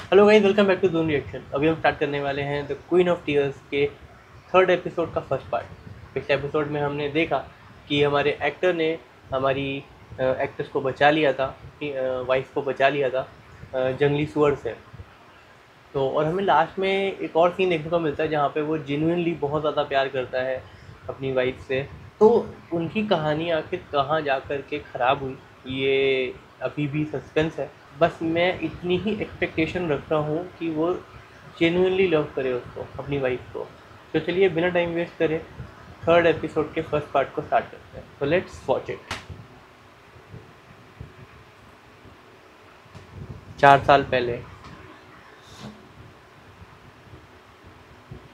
Hello guys, welcome back to Zoom reaction. अभी हम स्टार्ट करने वाले हैं द क्वीन ऑफ टीयर्स के थर्ड एपिसोड का फर्स्ट पार्ट। पिछले एपिसोड में हमने देखा कि हमारे एक्टर ने हमारी एक्ट्रेस को बचा लिया था, अपनी वाइफ को बचा लिया था जंगली सुअर से। तो और हमें लास्ट में एक और सीन देखने को मिलता है जहाँ पे वो जेन्युइनली बहुत ज़्यादा प्यार करता है अपनी वाइफ से। तो उनकी कहानी आखिर कहाँ जा कर के ख़राब हुई, ये अभी भी सस्पेंस है। बस मैं इतनी ही एक्सपेक्टेशन रखता हूँ कि वो जेन्युइनली लव करे उसको, अपनी वाइफ को। तो चलिए बिना टाइम वेस्ट करे थर्ड एपिसोड के फर्स्ट पार्ट को स्टार्ट करते हैं। तो लेट्स वॉच इट। 4 साल पहले।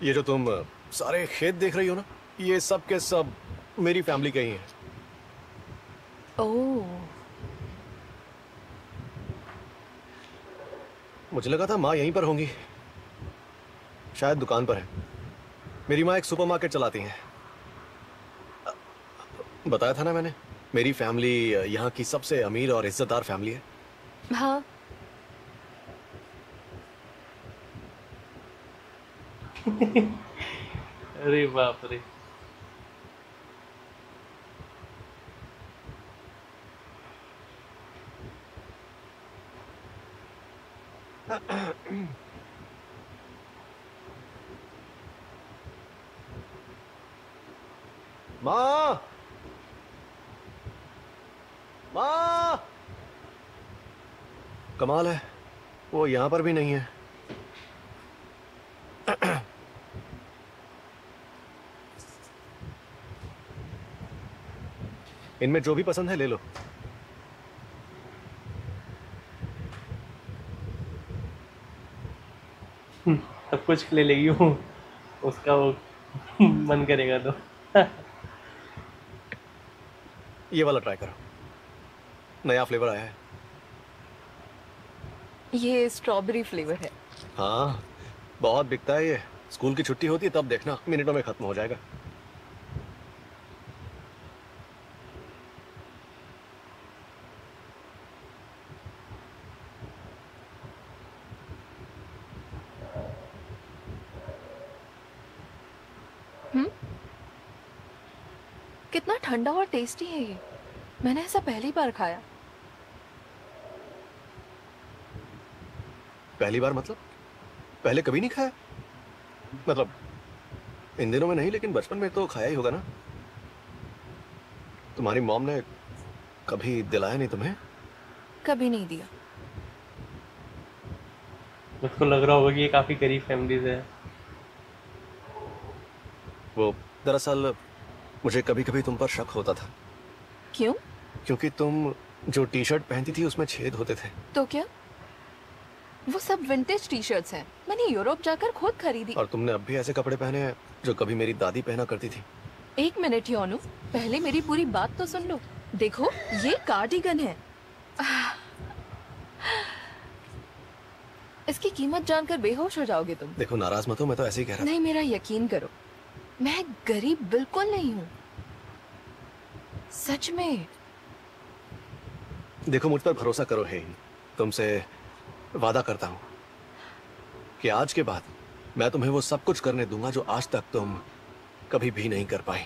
ये जो तुम सारे खेत देख रही हो ना, ये सब के सब मेरी फैमिली के ही हैं। ओह। मुझे लगा था माँ यहीं पर होंगी, शायद दुकान पर है। मेरी माँ एक सुपरमार्केट चलाती हैं। बताया था ना मैंने, मेरी फैमिली यहाँ की सबसे अमीर और इज्जतदार फैमिली है। हाँ। अरे बाप रे। माँ, माँ! कमाल है, वो यहाँ पर भी नहीं है। इनमें जो भी पसंद है ले लो। सब कुछ ले लेगी वो, उसका वो मन करेगा तो। ये वाला ट्राई करो, नया फ्लेवर आया है। ये स्ट्रॉबेरी फ्लेवर है। हाँ, बहुत बिकता है ये। स्कूल की छुट्टी होती है तब देखना, मिनटों में खत्म हो जाएगा। हम्म। कितना ठंडा और टेस्टी है ये। मैंने ऐसा पहली बार खाया। पहली बार मतलब? पहले कभी नहीं खाया? मतलब इन दिनों में नहीं, लेकिन बचपन में तो खाया ही होगा ना। तुम्हारी मॉम ने कभी दिलाया नहीं तुम्हें? कभी नहीं दिया। उसको लग रहा होगा कि ये काफ़ी गरीब फैमिलीज है। वो दरअसल मुझे कभी कभी तुम पर शक होता था, क्यों? क्योंकि तुम जो टी शर्ट पहनती थी उसमें छेद होते थे। तो क्या? वो सब विंटेज टी शर्ट्स हैं। मैंने यूरोप जाकर खुद खरीदी। और तुमने अब भी ऐसे कपड़े पहने हैं जो कभी मेरी दादी पहना करती थी। एक मिनट योनु, पहले मेरी पूरी बात तो सुन लो। देखो, ये कार्डिगन है। इसकी कीमत जानकर बेहोश हो जाओगे तुम। देखो, नाराज मत हो, मैं तो ऐसे ही कह रहा नहीं, मेरा यकीन करो, मैं गरीब बिल्कुल नहीं हूँ, सच में। था। देखो, मुझ पर भरोसा करो है, तुमसे वादा करता हूं कि आज के बाद मैं तुम्हें वो सब कुछ करने दूंगा जो आज तक तुम कभी भी नहीं कर पाई।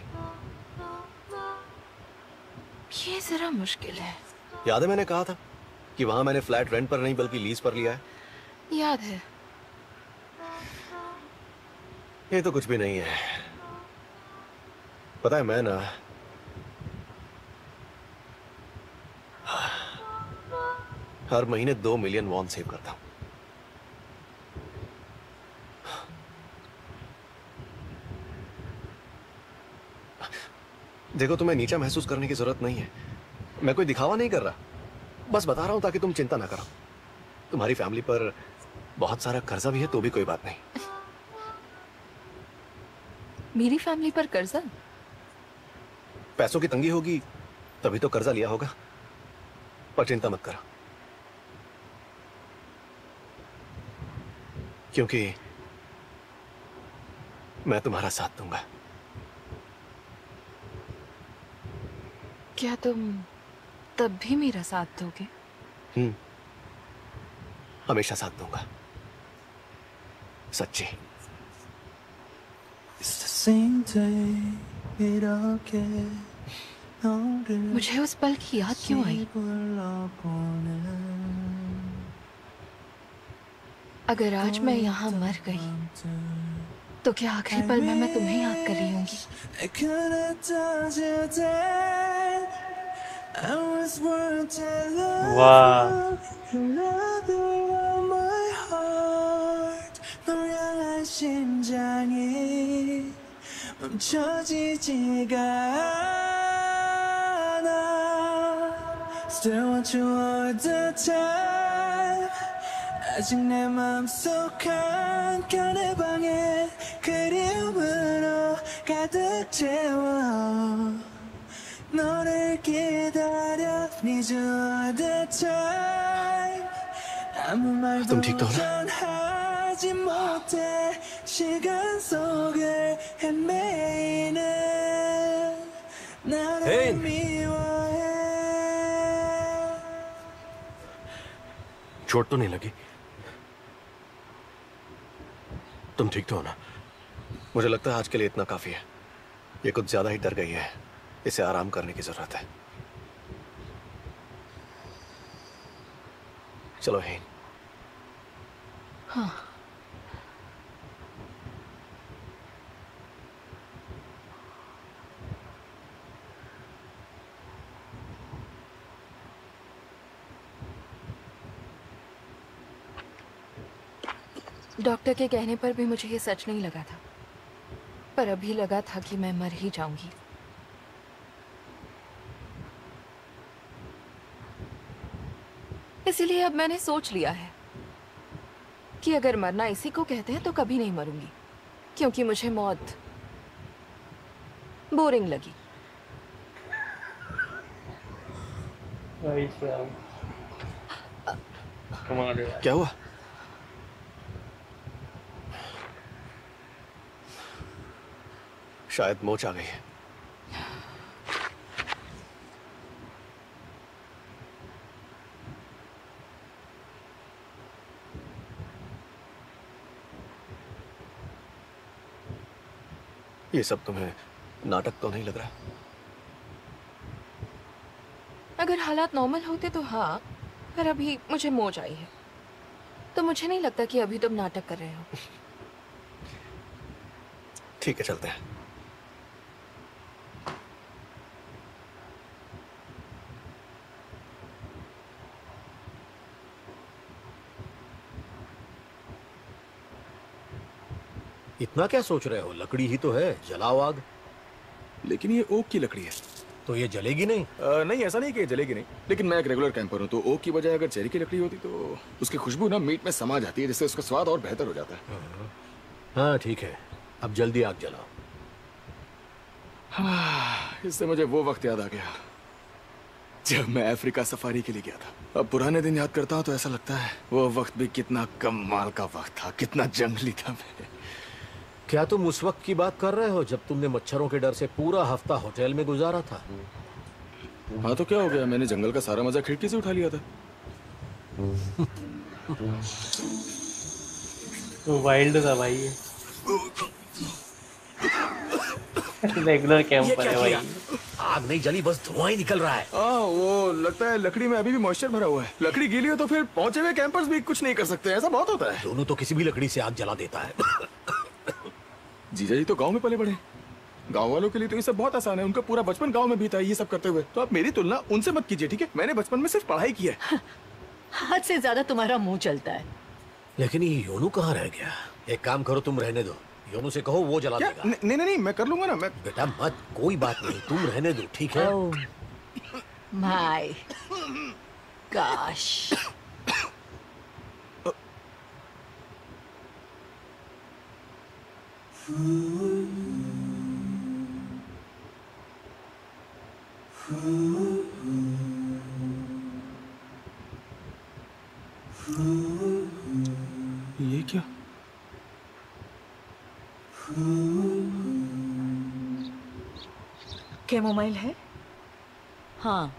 ये जरा मुश्किल है। याद है मैंने कहा था कि वहां मैंने फ्लैट रेंट पर नहीं बल्कि लीज पर लिया है? याद है। ये तो कुछ भी नहीं है। पता है, मैं ना हर महीने 2 मिलियन वॉन सेव करता हूं। देखो, तुम्हें नीचा महसूस करने की जरूरत नहीं है। मैं कोई दिखावा नहीं कर रहा, बस बता रहा हूं ताकि तुम चिंता ना करो। तुम्हारी फैमिली पर बहुत सारा कर्जा भी है, तो भी कोई बात नहीं। मेरी फैमिली पर कर्जा? पैसों की तंगी होगी तभी तो कर्जा लिया होगा, पर चिंता मत करो, क्योंकि मैं तुम्हारा साथ दूंगा। क्या तुम तब भी मेरा साथ दोगे? हमेशा साथ दूंगा। सच्ची। मुझे उस पल की याद क्यों आई? अगर आज मैं यहाँ मर गई तो क्या आखिरी पल में मैं तुम्हें याद कर रही होंगी? वाह, Still want you all the time. 아직 내 맘속 한켠의 방에 그리움으로 가득 채워 너를 기다려 Need you all the time. 아무 말도 तुम ठीक तो हो ना? 전하지 못해 시간 속을 헤매이는 나를 Hein. 미워해. चोट तो नहीं लगी? तुम ठीक तो हो ना? मुझे लगता है आज के लिए इतना काफी है। ये कुछ ज्यादा ही डर गई है, इसे आराम करने की जरूरत है। चलो हेन। हाँ। डॉक्टर के कहने पर भी मुझे ये सच नहीं लगा था, पर अभी लगा था कि मैं मर ही जाऊंगी। इसीलिए अब मैंने सोच लिया है कि अगर मरना इसी को कहते हैं तो कभी नहीं मरूंगी, क्योंकि मुझे मौत बोरिंग लगी। भाई साहब, कमाल है। क्या हुआ? शायद मोच आ गई है। ये सब तुम्हें नाटक तो नहीं लग रहा? अगर हालात नॉर्मल होते तो हाँ, पर अभी मुझे मोच आई है, तो मुझे नहीं लगता कि अभी तुम नाटक कर रहे हो। ठीक है, चलते हैं। इतना क्या सोच रहे हो? लकड़ी ही तो है, जलाओ आग। लेकिन ये ओक की लकड़ी है। तो ये जलेगी नहीं? नहीं, ऐसा नहीं कि ये जलेगी नहीं, लेकिन मैं एक रेगुलर कैंपर हूँ, तो ओक की बजाय अगर चेरी की लकड़ी होती तो उसकी खुशबू ना मीट में समा जाती है, जिससे उसका स्वाद और बेहतर हो जाता है। हाँ ठीक है, अब जल्दी आग जलाओ। हाँ, इससे मुझे वो वक्त याद आ गया जब मैं अफ्रीका सफारी के लिए गया था। अब पुराने दिन याद करता हूँ तो ऐसा लगता है वो वक्त भी कितना कमाल का वक्त था, कितना जंगली था मैं। क्या तुम उस वक्त की बात कर रहे हो जब तुमने मच्छरों के डर से पूरा हफ्ता होटल में गुजारा था? हाँ तो क्या हो गया, मैंने जंगल का सारा मजा खिड़की से उठा लिया था। तो वाइल्ड था भाई ये। रेगुलर कैंपर है भाई। आग नहीं जली, बस धुआं ही निकल रहा है। वो लगता है लकड़ी में अभी भी मॉइस्चर भरा हुआ है। लकड़ी गीली हो तो फिर पहुंचे हुए कैंपर्स भी कुछ नहीं कर सकते, ऐसा बहुत होता है। दोनों तो किसी भी लकड़ी से आग जला देता है। जीजा जी तो गांव में पले बड़े, गांव वालों के लिए तो ये सब बहुत आसान है, उनका पूरा बचपन गांव में बीता है ये सब करते हुए। तो आप मेरी तुलना उनसे मत कीजिए, ठीक है? मैंने बचपन में सिर्फ पढ़ाई की है। हद से ज्यादा तुम्हारा मुंह चलता है। लेकिन ये योनू कहाँ रह गया? एक काम करो, तुम रहने दो, योनू से कहो वो जला देगा। नहीं नहीं, मैं कर लूंगा ना। मैं बेटा मत, कोई बात नहीं, तुम रहने दो, ठीक है? My gosh. ये क्या? कैमोमाइल है? हाँ,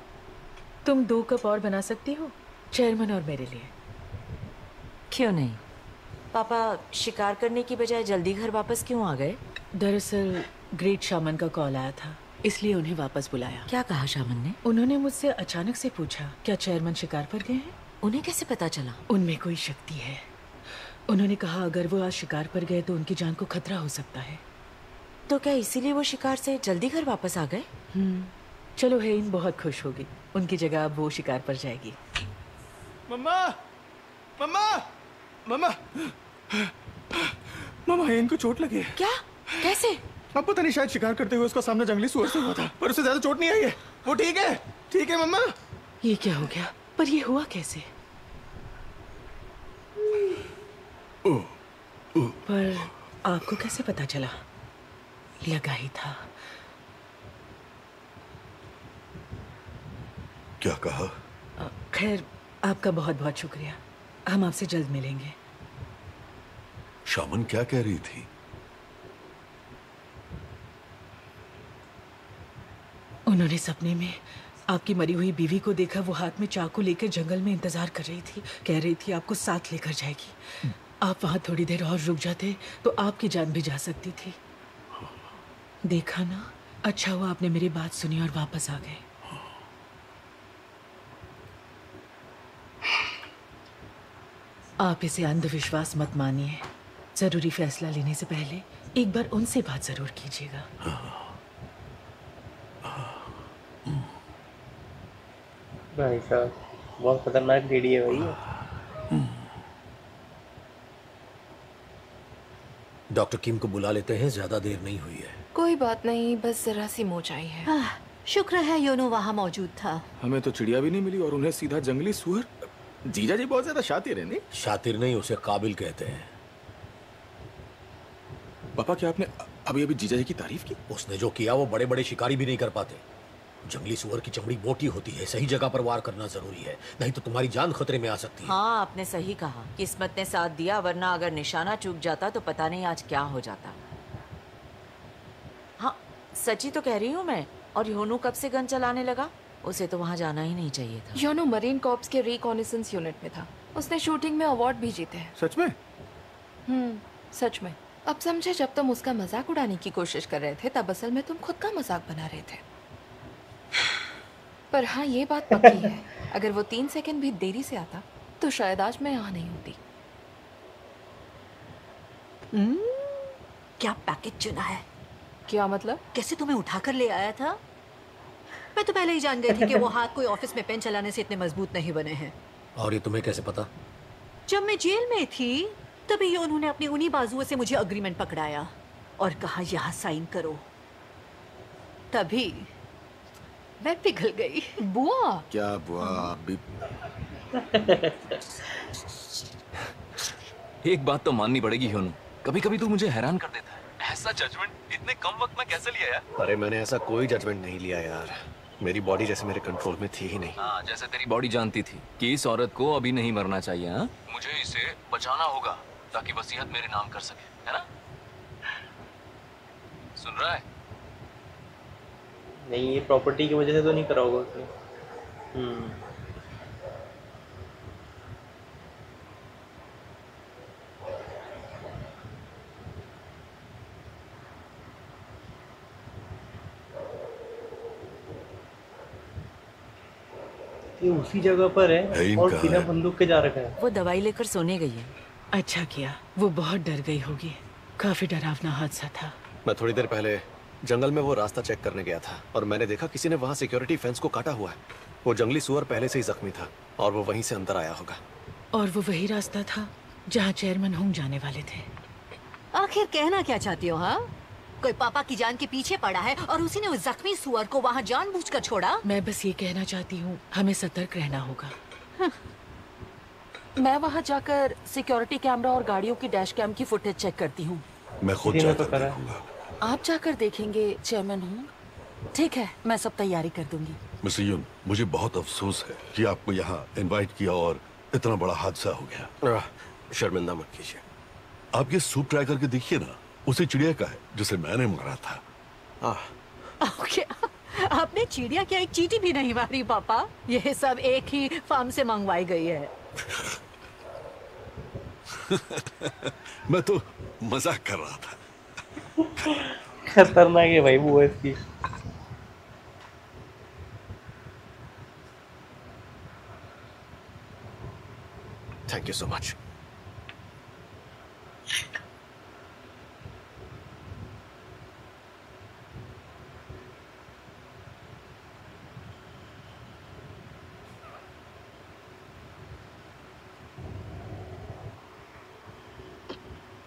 तुम 2 कप और बना सकती हो, चेयरमैन और मेरे लिए। क्यों नहीं, पापा शिकार करने की बजाय जल्दी घर वापस क्यों आ गए? दरअसल ग्रेट शामन का कॉल आया था, इसलिए उन्हें वापस बुलाया। क्या कहा शामन ने? उन्होंने मुझसे अचानक से पूछा, क्या चेयरमैन शिकार पर गए हैं? उन्हें कैसे पता चला? उनमें कोई शक्ति है। उन्होंने कहा अगर वो आज शिकार पर गए तो उनकी जान को खतरा हो सकता है। तो क्या इसीलिए वो शिकार से जल्दी घर वापस आ गए? चलो हेइन बहुत खुश होगी, उनकी जगह अब वो शिकार पर जाएगी। मम्मा, मम्मा, मम्मा, मम्मा, इनको चोट लगी है। क्या? कैसे? अब पता नहीं, शायद शिकार करते हुए उसका सामना जंगली सुअर से हुआ था, पर उसे ज्यादा चोट नहीं आई है। वो ठीक है? ठीक है मम्मा? ये क्या हो गया? पर ये हुआ कैसे? पर आपको कैसे पता चला? लगा ही था। क्या कहा? खैर, आपका बहुत बहुत शुक्रिया। हम आपसे जल्द मिलेंगे। शामन क्या कह रही थी? उन्होंने सपने में आपकी मरी हुई बीवी को देखा। वो हाथ में चाकू लेकर जंगल में इंतजार कर रही थी। कह रही थी आपको साथ लेकर जाएगी। आप वहां थोड़ी देर और रुक जाते तो आपकी जान भी जा सकती थी। देखा ना, अच्छा हुआ आपने मेरी बात सुनी और वापस आ गए। आप इसे अंधविश्वास मत मानिए। जरूरी फैसला लेने से पहले एक बार उनसे बात जरूर कीजिएगा। भाई साहब, बहुत खतरनाक लेडी है भाई। डॉक्टर किम को बुला लेते हैं, ज्यादा देर नहीं हुई है। कोई बात नहीं, बस जरा सी मोचाई है। शुक्र है योनो वहाँ मौजूद था। हमें तो चिड़िया भी नहीं मिली और उन्हें सीधा जंगली सुअर। जीजा जी बहुत ज्यादा शातिर है नहीं? शातिर नहीं, उसे काबिल कहते हैं। पापा, क्या आपने अभी अभी जीजा जी की तारीफ की? उसने जो किया वो बड़े बड़े शिकारी भी नहीं कर पाते। जंगली सुअर की चमड़ी मोटी होती है, सही जगह पर वार करना जरूरी है, नहीं तो तुम्हारी जान खतरे में आ सकती है। हाँ, आपने सही कहा। किस्मत ने साथ दिया, वरना अगर निशाना चूक जाता तो पता नहीं आज क्या हो जाता। हाँ, सच्ची तो कह रही हूँ मैं। और योनो कब से गन चलाने लगा? उसे तो वहाँ जाना ही नहीं चाहिए था। योनो मरीन कॉर्प्स के रिकॉनेसेंस यूनिट में था। उसने शूटिंग में अवार्ड भी जीते हैं। सच में? सच में। अब समझे, जब तुम उसका मजाक उड़ाने की कोशिश कर रहे थे तब असल में तुम खुद का मजाक बना रहे थे। पर हाँ, ये बात पक्की है, अगर वो 3 सेकंड भी देरी से आता तो शायद आज मैं यहाँ नहीं होती। क्या पैकेज चुना है? क्या मतलब? कैसे तुम्हें उठाकर ले आया था? मैं तो पहले ही जान गई थी कि वो हाथ कोई ऑफिस में पेन चलाने से इतने मजबूत नहीं बने हैं। और ये तुम्हें कैसे पता? जब मैं जेल में थी तभी उन्होंने अपनी उन्हीं बाजुओं से मुझे अग्रीमेंट पकड़ाया और कहा यहाँ साइन करो। तभी मैं पिघल गई। बुआ? क्या बुआ? अभी एक बात तो माननी पड़ेगी ह्योनु, कभी कभी तू मुझे हैरान कर देता है। ऐसा जजमेंट इतने कम वक्त में कैसे लिया यार? अरे मैंने ऐसा कोई जजमेंट नहीं लिया यार। मेरी बॉडी जैसे मेरे कंट्रोल में थी ही नहीं। हाँ, जैसे तेरी बॉडी जानती थी कि इस औरत को अभी नहीं मरना चाहिए। हाँ, मुझे इसे बचाना होगा ताकि वसीयत मेरे नाम कर सके, है ना? सुन रहा है? नहीं, ये प्रॉपर्टी की वजह से तो नहीं करा होगा उसने। ये उसी जगह पर है और बिना बंदूक के जा रखा है। वो दवाई लेकर सोने गई है। अच्छा किया, वो बहुत डर गई होगी। काफी डरावना हादसा था। मैं थोड़ी देर पहले जंगल में वो रास्ता चेक करने गया था और मैंने देखा किसी ने वहाँ सिक्योरिटी फेंस को काटा हुआ है। वो जंगली सुअर पहले से ही जख्मी था और वो वहीं से अंदर आया होगा। और वो वही रास्ता था जहाँ चेयरमैन होंग जाने वाले थे। आखिर कहना क्या चाहती हो? हाँ, कोई पापा की जान के पीछे पड़ा है और उसी ने उस जख्मी सुअर को वहाँ जानबूझकर छोड़ा। मैं बस ये कहना चाहती हूँ, हमें सतर्क रहना होगा। मैं वहाँ जाकर सिक्योरिटी कैमरा और गाड़ियों की डैश कैम की फुटेज चेक करती हूँ। मैं खुद जाकर देखूंगा। आप जाकर देखेंगे चेयरमैन हूँ? ठीक है, मैं सब तैयारी कर दूंगी। मिस्टर यून, मुझे बहुत अफसोस है कि आपको यहाँ इनवाइट किया और इतना बड़ा हादसा हो गया। शर्मिंदा मत कीजिए। आप ये सूप ट्राई करके देखिए ना, उसे चिड़िया का है जिसे मैंने मारा था। क्या आपने चिड़िया क्या एक चींटी भी नहीं मारी पापा? ये सब एक ही फार्म से मंगवाई गई है। मैं तो मजाक कर रहा था। खतरनाक है भाई वो इसकी। Thank you so much.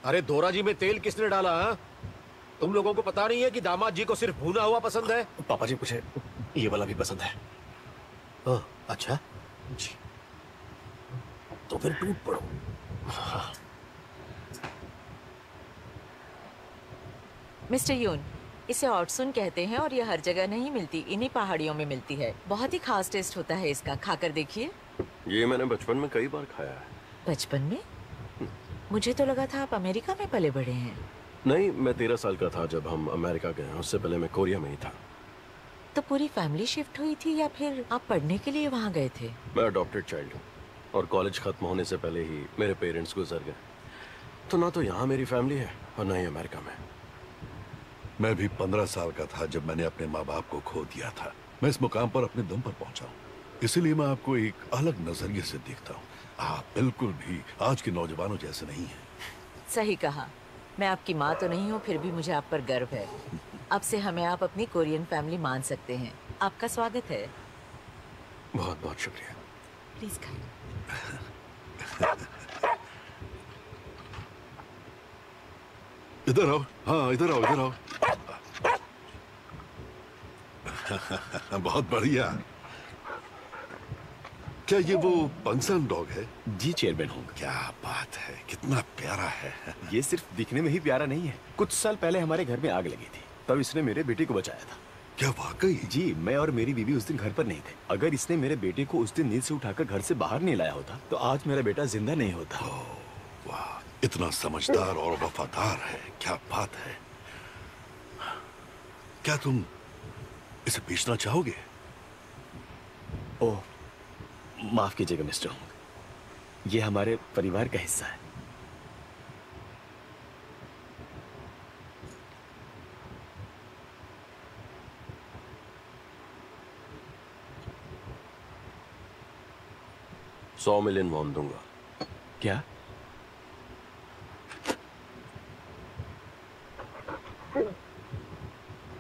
अरे दोरा जी में तेल किसने डाला? हा? तुम लोगों को पता नहीं है कि दामाद जी को सिर्फ भुना हुआ पसंद है? पापा जी मुझे ये वाला भी पसंद है। ओह, अच्छा जी, तो फिर टूट पड़ो। हाँ। मिस्टर यून, इसे ऑटसुन कहते हैं और ये हर जगह नहीं मिलती, इन्हीं पहाड़ियों में मिलती है। बहुत ही खास टेस्ट होता है इसका, खाकर देखिए। ये मैंने बचपन में कई बार खाया है। बचपन में? मुझे तो लगा था आप अमेरिका में पले बड़े हैं। नहीं, मैं 13 साल का था जब हम अमेरिका गए। उससे पहले मैं कोरिया में ही था। तो पूरी फैमिली शिफ्ट हुई थी या फिर आप पढ़ने के लिए वहाँ गए थे? मैं अडॉप्टेड चाइल्ड हूँ और कॉलेज खत्म होने से पहले ही मेरे पेरेंट्स गुजर गए। तो ना तो यहाँ मेरी फैमिली है और ना ही अमेरिका में। मैं भी 15 साल का था जब मैंने अपने माँ बाप को खो दिया था। मैं इस मुकाम पर अपने दम पर पहुंचा हूँ, इसीलिए मैं आपको एक अलग नजरिए से देखता हूँ। आप बिल्कुल भी आज के नौजवानों जैसे नहीं हैं। सही कहा। मैं आपकी माँ तो नहीं हूँ, फिर भी मुझे आप पर गर्व है। अब से हमें आप अपनी कोरियन फैमिली मान सकते हैं। आपका स्वागत है। बहुत बहुत शुक्रिया। प्लीज खाइए। इधर आओ। हाँ, इधर आओ, इधर आओ। बहुत बढ़िया। क्या ये वो पंसन डॉग है? जी चेयरमैन हूँ। क्या बात है, कितना प्यारा है। ये सिर्फ दिखने में ही प्यारा नहीं है। कुछ साल पहले हमारे घर में आग लगी थी, तब इसने मेरे बेटे को बचाया था। क्या वाकई? जी, मैं और मेरी बीवी उस दिन घर पर नहीं थे। अगर इसने मेरे बेटे को उस दिन नींद से उठाकर घर से बाहर नहीं लाया होता तो आज मेरा बेटा जिंदा नहीं होता। वाह, इतना समझदार और वफादार है। क्या बात है। क्या तुम इसे बेचना चाहोगे? ओह, माफ कीजिएगा मिस्टर होंग, ये हमारे परिवार का हिस्सा है। $100 मिलियन वॉन दूंगा। क्या?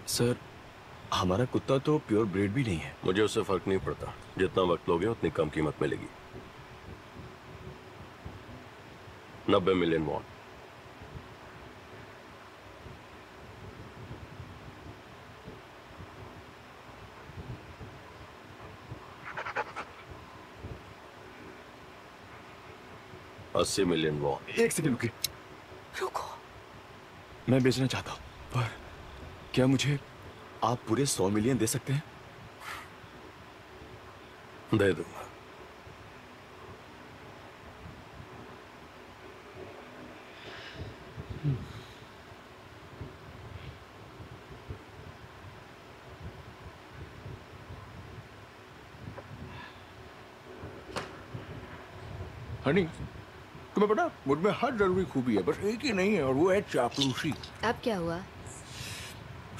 सर, हमारा कुत्ता तो प्योर ब्रीड भी नहीं है। मुझे उससे फर्क नहीं पड़ता। जितना वक्त लोगे उतनी कम कीमत मिलेगी। 90 मिलियन वॉन। $80 million won. एक सेकंड रुकिए। रुको, मैं बेचना चाहता हूँ, पर क्या मुझे आप पूरे 100 मिलियन दे सकते हैं? दे दूंगा। हनी, तुम्हें पता मुझ में हर जरूरी खूबी है, बस एक ही नहीं है और वो है चापलूसी। अब क्या हुआ?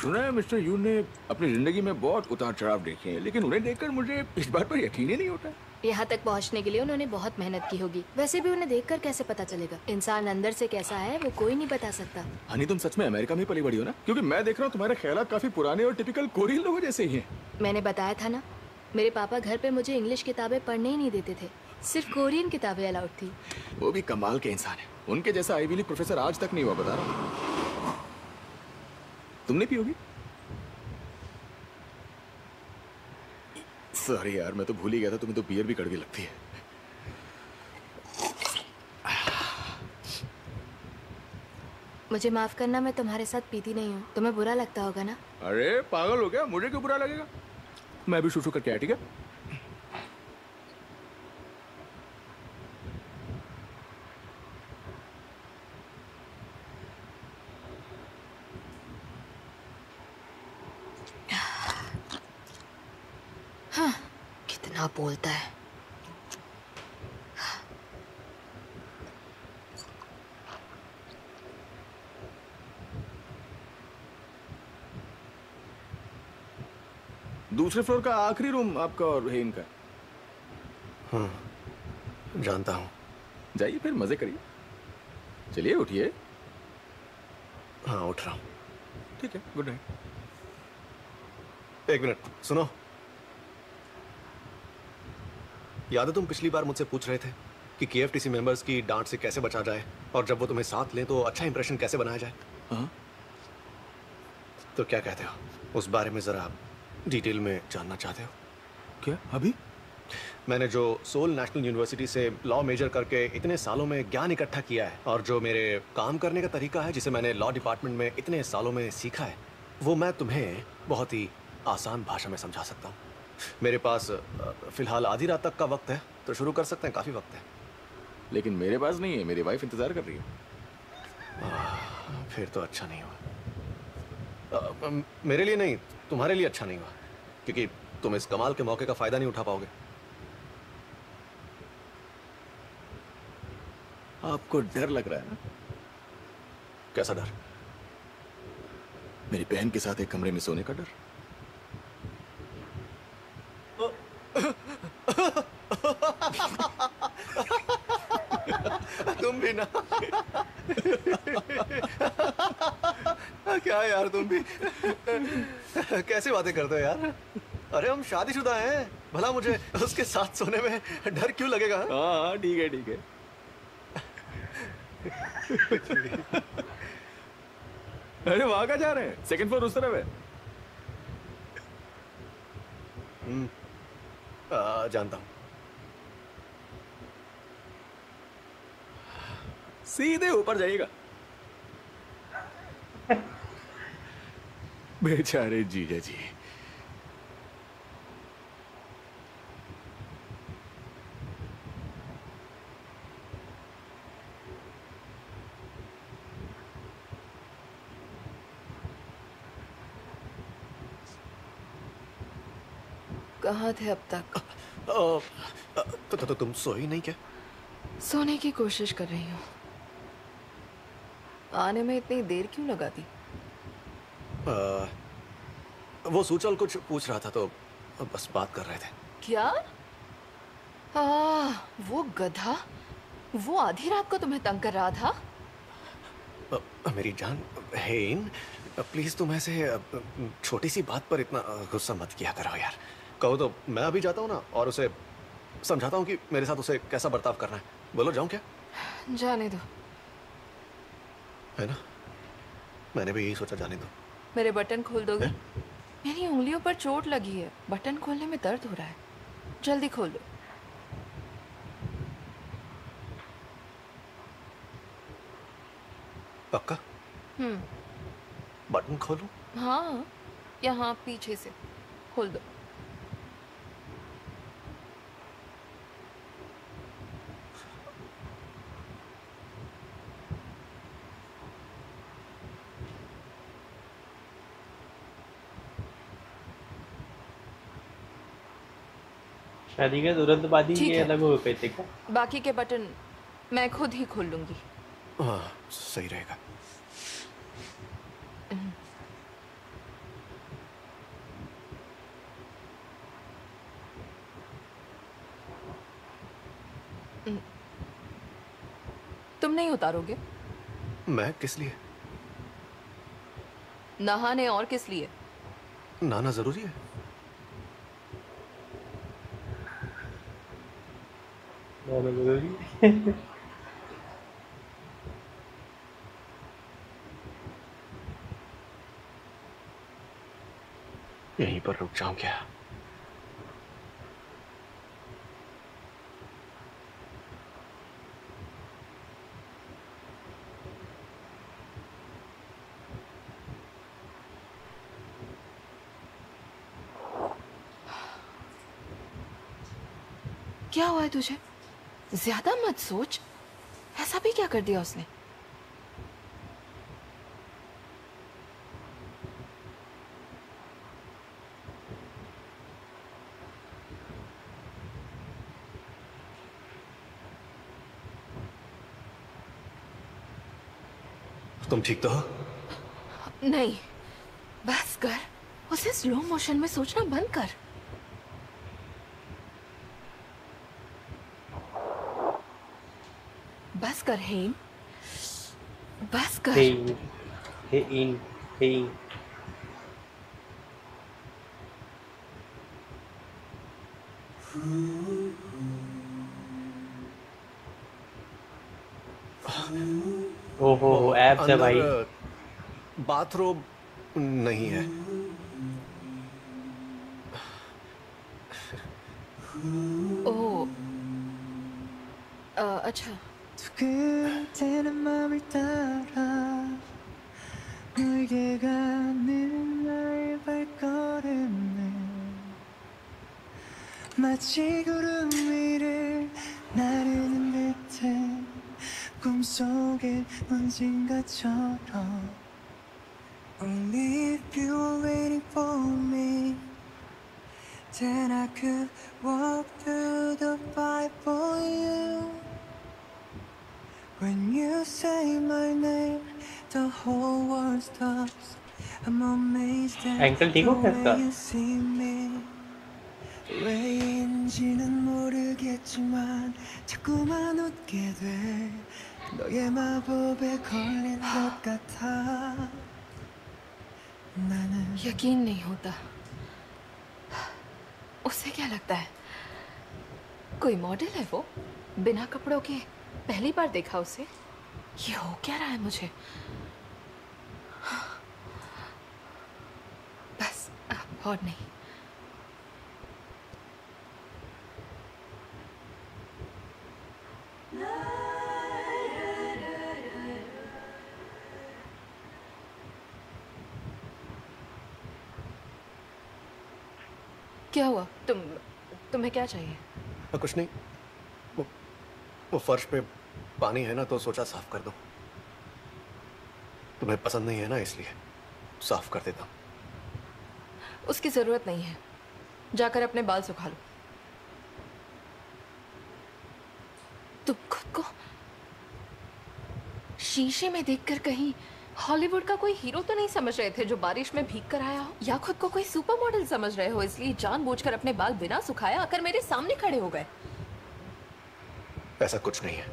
सुना है मिस्टर यू ने अपनी जिंदगी में बहुत उतार चढ़ाव देखे हैं, लेकिन उन्हें देखकर मुझे इस बात पर यकीन ही नहीं होता। यहाँ तक पहुँचने के लिए उन्होंने बहुत मेहनत की होगी। वैसे भी उन्हें देखकर कैसे पता चलेगा? इंसान अंदर से कैसा है वो कोई नहीं बता सकता। हनी, तुम सच में अमेरिका में पली बड़ी हो ना? क्योंकि मैं देख रहा हूँ तुम्हारे ख्यालात काफी पुराने और टिपिकल कोरियन लोगों जैसे ही हैं। मैंने बताया था ना, मेरे पापा घर पे मुझे इंग्लिश किताबें पढ़ने ही नहीं देते थे, सिर्फ कोरियन किताबें अलाउड थी। वो भी कमाल के इंसान है। उनके जैसा आईवी लीग प्रोफेसर आज तक नहीं हुआ, बता रहा हूँ। तुमने पी होगी? सॉरी यार, मैं तो भूल ही गया था, तुम्हें तो बियर भी कड़वी लगती है। मुझे माफ करना, मैं तुम्हारे साथ पीती नहीं हूँ। तुम्हें बुरा लगता होगा ना? अरे पागल हो गया, मुझे क्यों बुरा लगेगा? मैं भी शुशु करके आया, ठीक है? हाँ, कितना बोलता है। दूसरे फ्लोर का आखिरी रूम आपका और हेन का। हाँ, जानता हूँ। जाइए फिर, मजे करिए। चलिए उठिए। हाँ, उठ रहा हूँ। ठीक है, गुड नाइट। एक मिनट सुनो। याद है तुम पिछली बार मुझसे पूछ रहे थे कि केएफटीसी मेंबर्स की डांट से कैसे बचा जाए और जब वो तुम्हें साथ लें तो अच्छा इंप्रेशन कैसे बनाया जाए? हाँ? तो क्या कहते हो उस बारे में जरा डिटेल में जानना चाहते हो? क्या अभी? मैंने जो सोल नेशनल यूनिवर्सिटी से लॉ मेजर करके इतने सालों में ज्ञान इकट्ठा किया है और जो मेरे काम करने का तरीका है जिसे मैंने लॉ डिपार्टमेंट में इतने सालों में सीखा है, वो मैं तुम्हें बहुत ही आसान भाषा में समझा सकता हूँ। मेरे पास फिलहाल आधी रात तक का वक्त है, तो शुरू कर सकते हैं। काफी वक्त है। लेकिन मेरे पास नहीं है, मेरी वाइफ इंतजार कर रही है। फिर तो अच्छा नहीं हुआ। मेरे लिए नहीं, तुम्हारे लिए अच्छा नहीं हुआ, क्योंकि तुम इस कमाल के मौके का फायदा नहीं उठा पाओगे। आपको डर लग रहा है ना? कैसा डर? मेरी बहन के साथ एक कमरे में सोने का डर। तुम भी ना। क्या यार, तुम भी कैसे बातें करते हो यार? अरे हम शादीशुदा हैं, भला मुझे उसके साथ सोने में डर क्यों लगेगा? हाँ ठीक है ठीक है। अरे वहां का जा रहे हैं? सेकंड फ्लोर उस तरफ है। जानता हूं। सीधे ऊपर जाइएगा। बेचारे जीजा जी। कहाँ थे अब तक? तो तुम सोई नहीं क्या? सोने की कोशिश कर रही हूँ। आने में इतनी देर क्यों लगा दी? वो सूचल कुछ पूछ रहा था तो बस बात कर रहे थे। क्या? वो गधा, वो आधी रात को तुम्हें तंग कर रहा था? मेरी जान हेन, प्लीज तुम ऐसे छोटी सी बात पर इतना गुस्सा मत किया करो यार। कहो तो मैं अभी जाता हूँ ना और उसे समझाता हूँ कि मेरे साथ उसे कैसा बर्ताव करना है। बोलो जाऊँ क्या? जाने दो। है ना, मैंने भी यही सोचा, जाने दो। मेरे बटन खोल दोगे? मेरी उंगलियों पर चोट लगी है, बटन खोलने में दर्द हो रहा है। जल्दी खोल दो। पक्का? बटन खोलूं? हाँ, यहाँ पीछे से खोल दो। शादी का तुरंतबाजी ठीक ये है। अलग हो गए थे क्या? बाकी के बटन मैं खुद ही खोल लूंगी। हाँ, सही रहेगा। तुम नहीं उतारोगे? मैं किस लिए? नहाने और किस लिए? नहाना जरूरी है। यहीं पर रुक जाऊं क्या? क्या हुआ है तुझे? ज्यादा मत सोच। ऐसा भी क्या कर दिया उसने? तुम ठीक तो हो? नहीं, बस कर। उसे स्लो मोशन में सोचना बंद कर। बस कर हेम, बस कर। हेइन। ओहो एब्स है भाई। बाथरूम नहीं है। ओ अच्छा। 그때는 맘을 따라 너에게 가는 나의 발걸음은 마치 구름 위를 나르는 듯한 꿈속의 언젠가처럼 Only if you were waiting for me Then I could walk through the fire for you When you say my name, the whole world stops. I'm amazed at the way you see me. 왜인지는 모르겠지만 자꾸만 웃게 돼. 너의 마법에 걸린 것 같아. 나는 यकीन नहीं होता। उसे क्या लगता है? कोई model है वो? बिना कपड़ों के पहली बार देखा उसे। ये हो क्या रहा है मुझे? बस अब और नहीं। क्या हुआ? तुम्हें क्या चाहिए? कुछ नहीं। वो फर्श पे पानी है ना, तो सोचा साफ कर दो। तुम्हें पसंद नहीं है ना, इसलिए साफ कर देता हूं। उसकी जरूरत नहीं है। जाकर अपने बाल सुखा लो। तुम खुद को शीशे में देखकर कहीं हॉलीवुड का कोई हीरो तो नहीं समझ रहे थे जो बारिश में भीग कर आया हो? या खुद को कोई सुपर मॉडल समझ रहे हो इसलिए जानबूझकर अपने बाल बिना सुखाए आकर मेरे सामने खड़े हो गए? ऐसा कुछ नहीं है।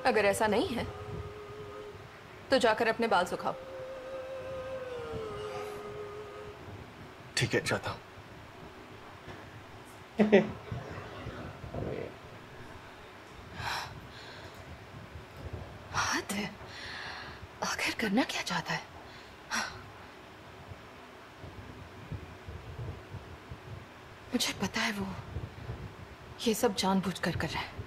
अगर ऐसा नहीं है तो जाकर अपने बाल सुखाओ। ठीक है, जाता हूं। हद है। आखिर करना क्या चाहता है? मुझे पता है वो ये सब जानबूझकर कर रहा है।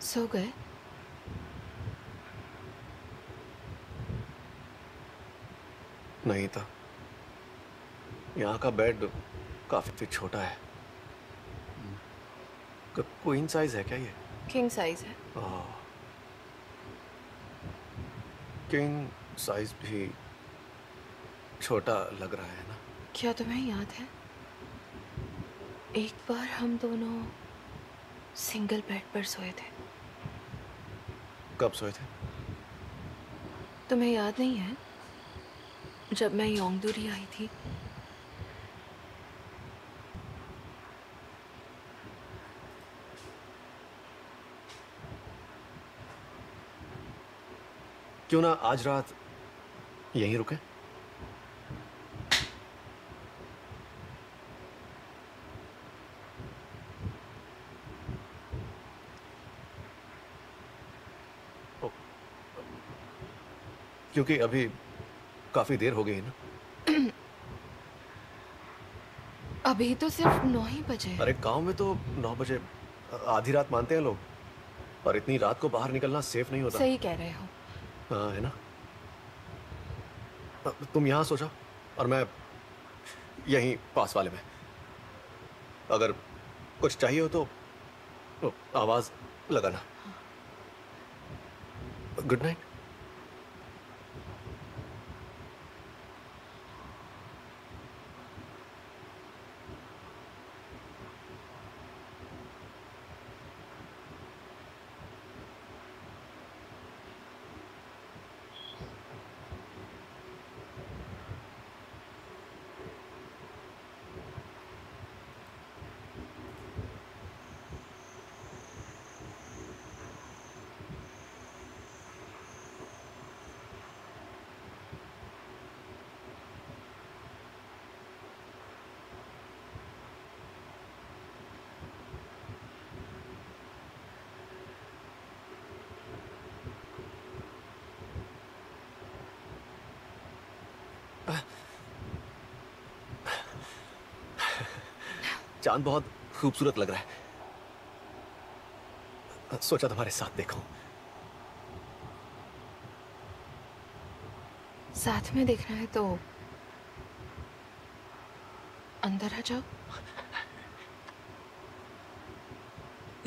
सो गए? नहीं था। यहाँ का बेड काफी छोटा है। क्वीन साइज है क्या ये? किंग साइज है। किंग साइज भी छोटा लग रहा है ना? क्या तुम्हें याद है एक बार हम दोनों सिंगल बेड पर सोए थे? कब सोए थे? तुम्हें याद नहीं है जब मैं योंगदुरी आई थी? क्यों ना आज रात यहीं रुके? क्योंकि अभी काफी देर हो गई ना। अभी तो सिर्फ 9 ही बजे। अरे गांव में तो 9 बजे आधी रात मानते हैं लोग, और इतनी रात को बाहर निकलना सेफ नहीं होता। सही कह रहे हो। हाँ, है ना? तुम यहाँ सो जाओ और मैं यहीं पास वाले में। अगर कुछ चाहिए हो तो आवाज लगाना। Good night. चांद बहुत खूबसूरत लग रहा है, सोचा तुम्हारे साथ देखूं। साथ में देखना है तो अंदर आ जाओ।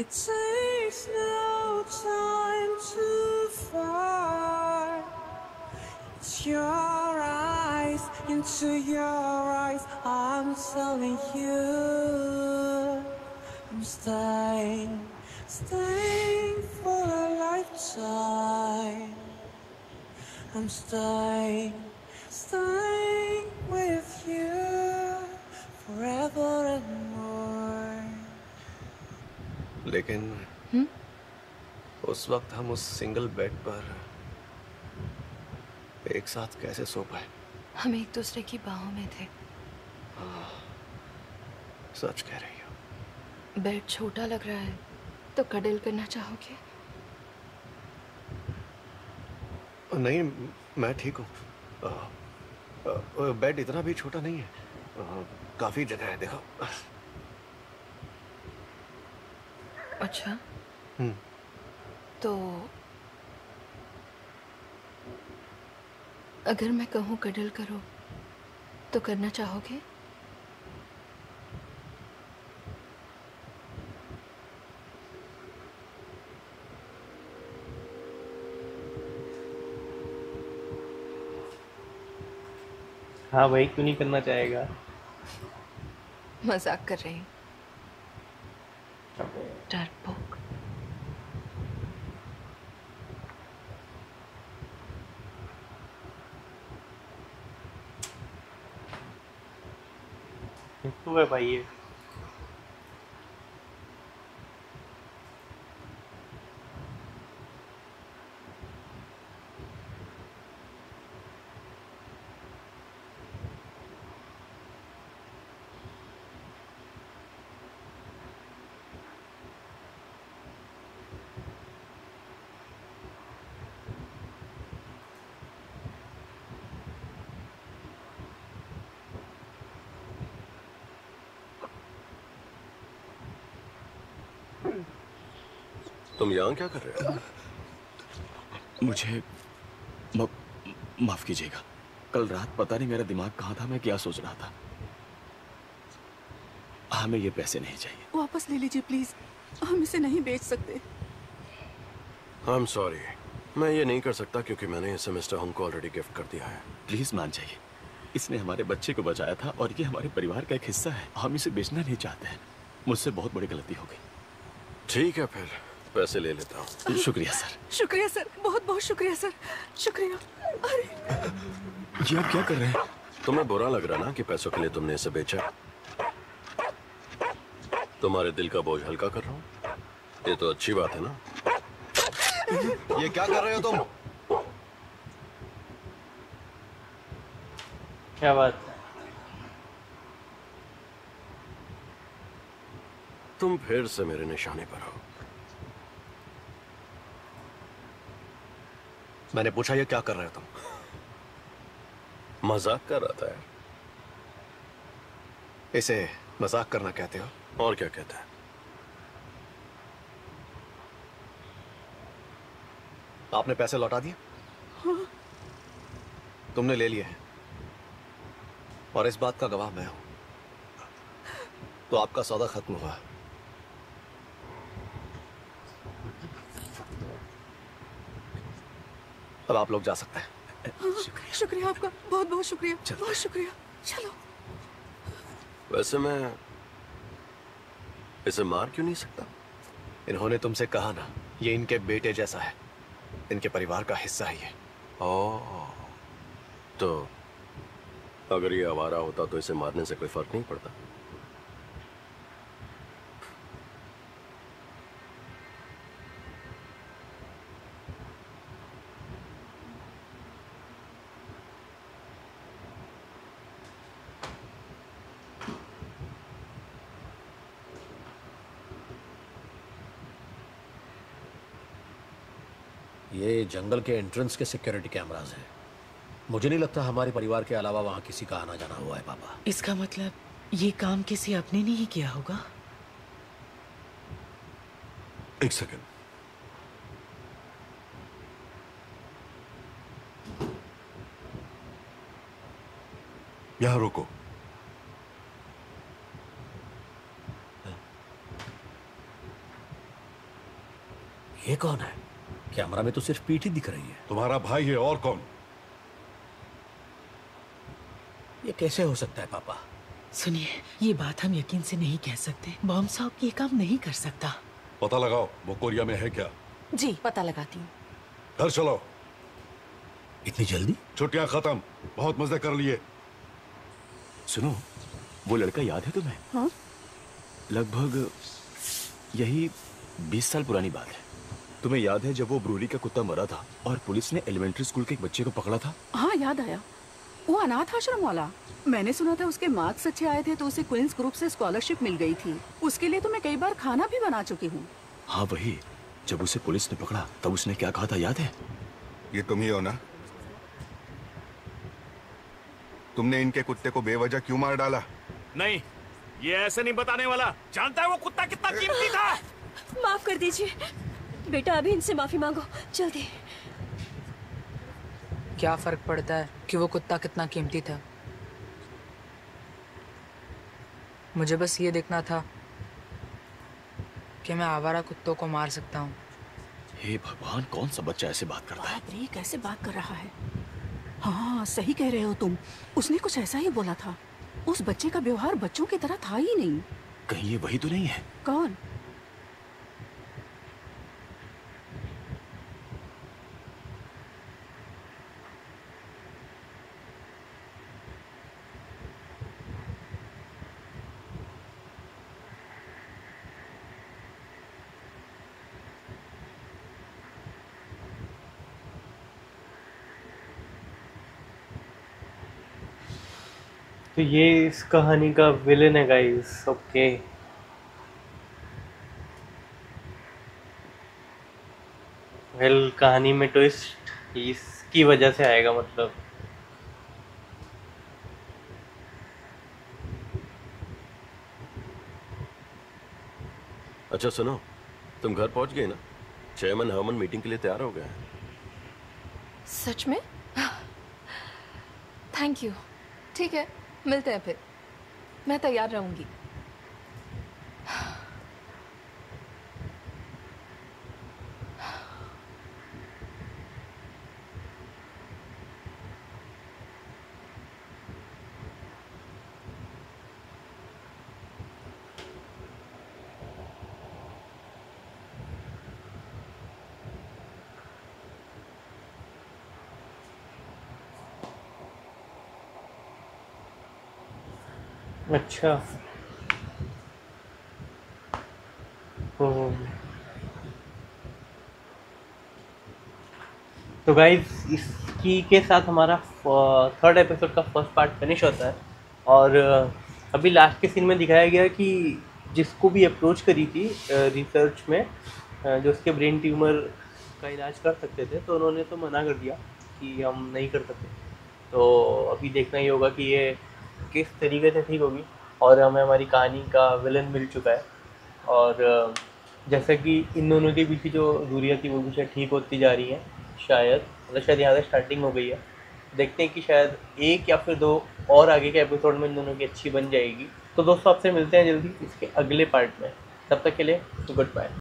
It takes no time to find. It's your eyes, into your eyes. I'm telling you, I'm staying, staying for a lifetime. I'm staying, staying with you forever and more. लेकिन उस वक्त हम उस सिंगल बेड पर एक साथ कैसे सो पाए? हम एक दूसरे की बाहों में थे। सच कह रही हो। बेड छोटा लग रहा है तो कडल करना चाहोगे? नहीं, मैं ठीक हूँ। बेड इतना भी छोटा नहीं है, काफी जगह है, देखो। अच्छा, तो अगर मैं कहूँ कडल करो तो करना चाहोगे? हाँ भाई, क्यों नहीं करना चाहेगा। मजाक कर रही हूँ। डरपोक। तू है भाई ये। तुम यहाँ क्या कर रहे हो? मुझे माफ कीजिएगा, कल रात पता नहीं मेरा दिमाग कहाँ था, मैं क्या सोच रहा था। हमें ये पैसे नहीं चाहिए। वापस ले लीजिए प्लीज, हम इसे नहीं बेच सकते। I'm sorry, मैं ये नहीं कर सकता क्योंकि मैंने इसे मिस्टर हंग को ऑलरेडी गिफ्ट कर दिया है। प्लीज मान जाइए, इसने हमारे बच्चे को बचाया था और ये हमारे परिवार का एक हिस्सा है। हम इसे बेचना नहीं चाहते हैं। मुझसे बहुत बड़ी गलती हो गई। ठीक है, फिर पैसे ले लेता हूँ। शुक्रिया सर। शुक्रिया सर, बहुत बहुत शुक्रिया सर, शुक्रिया। अरे ये आप क्या कर रहे हैं? तुम्हें बुरा लग रहा ना कि पैसों के लिए तुमने इसे बेचा? तुम्हारे दिल का बोझ हल्का कर रहा हूँ, ये तो अच्छी बात है ना। ये क्या कर रहे हो तुम? क्या बात? तुम फिर से मेरे निशाने पर हो। मैंने पूछा ये क्या कर रहे हो तुम? मजाक कर रहा था यार। इसे मजाक करना कहते हो? और क्या कहते हैं? आपने पैसे लौटा दिए? हाँ। तुमने ले लिए हैं और इस बात का गवाह मैं हूं। तो आपका सौदा खत्म हुआ। अब आप लोग जा सकते हैं। हाँ, शुक्रिया आपका, बहुत बहुत शुक्रिया, बहुत शुक्रिया। चलो। वैसे मैं इसे मार क्यों नहीं सकता? इन्होंने तुमसे कहा ना, ये इनके बेटे जैसा है, इनके परिवार का हिस्सा ही है। ओह, तो अगर ये आवारा होता तो इसे मारने से कोई फर्क नहीं पड़ता। ये जंगल के एंट्रेंस के सिक्योरिटी कैमरास हैं। मुझे नहीं लगता हमारे परिवार के अलावा वहाँ किसी का आना जाना हुआ है पापा। इसका मतलब ये काम किसी अपने ने ही किया होगा। एक सेकंड। यहां रुको। ये कौन है? कैमरा में तो सिर्फ पीठ ही दिख रही है। तुम्हारा भाई है, और कौन? ये कैसे हो सकता है पापा? सुनिए, ये बात हम यकीन से नहीं कह सकते। बॉम्ब साहब ये काम नहीं कर सकता। पता लगाओ वो कोरिया में है क्या। जी पता लगाती हूँ। घर चलो। इतनी जल्दी? छुट्टियां खत्म, बहुत मजे कर लिए। सुनो, वो लड़का याद है तुम्हें? हाँ? लगभग यही 20 साल पुरानी बात है। तुम्हें याद है जब वो ब्रूली का कुत्ता मरा था और पुलिस ने एलिमेंट्री स्कूल के एक बच्चे को पकड़ा था? हाँ याद आया, वो अनाथ आश्रम वाला। मैंने सुना था उसके मार्क्स अच्छे आए थे तो उसे क्वींस ग्रुप से स्कॉलरशिप मिल गई थी। उसके लिए तो मैं कई बार खाना भी बना चुकी हूँ। हाँ वही, जब उसे पुलिस ने पकड़ा तब उसने क्या कहा था याद है? ये तुम ही हो ना? तुमने इनके कुत्ते को बेवजह क्यों मार डाला? नहीं, ये ऐसे नहीं बताने वाला। जानता है वो कुत्ता कितना कीमती था? माफ कर दीजिए बेटा, अभी इनसे माफी मांगो जल्दी। क्या फर्क पड़ता है कि वो कुत्ता कितना कीमती था? मुझे बस ये देखना था कि मैं आवारा कुत्तों को मार सकता हूँ। हे भगवान, कौन सा बच्चा ऐसे बात करता है? बाप रे, कैसे बात कर रहा है। हाँ सही कह रहे हो तुम, उसने कुछ ऐसा ही बोला था। उस बच्चे का व्यवहार बच्चों की तरह था ही नहीं। कहीं ये वही तो नहीं है? कौन? तो ये इस कहानी का विलेन है गाइस। ओके, वेल कहानी में ट्विस्ट इसकी वजह से आएगा मतलब। अच्छा सुनो, तुम घर पहुंच गए ना? चेयरमैन हरमन मीटिंग के लिए तैयार हो गए हैं। सच में? Thank you. ठीक है, मिलते हैं फिर। मैं तैयार रहूंगी। अच्छा, तो गाइज इसकी के साथ हमारा थर्ड एपिसोड का फर्स्ट पार्ट फिनिश होता है। और अभी लास्ट के सीन में दिखाया गया कि जिसको भी अप्रोच करी थी रिसर्च में, जो उसके ब्रेन ट्यूमर का इलाज कर सकते थे, तो उन्होंने तो मना कर दिया कि हम नहीं कर सकते। तो अभी देखना ही होगा कि ये किस तरीके से ठीक होगी। और हमें हमारी कहानी का विलन मिल चुका है। और जैसा कि इन दोनों के बीच की जो दूरियां थी वो भी शायद ठीक होती जा रही है, शायद मतलब शायद यहाँ से स्टार्टिंग हो गई है। देखते हैं कि शायद एक या फिर दो और आगे के एपिसोड में इन दोनों की अच्छी बन जाएगी। तो दोस्तों आपसे मिलते हैं जल्दी इसके अगले पार्ट में। तब तक के लिए गुड बाय।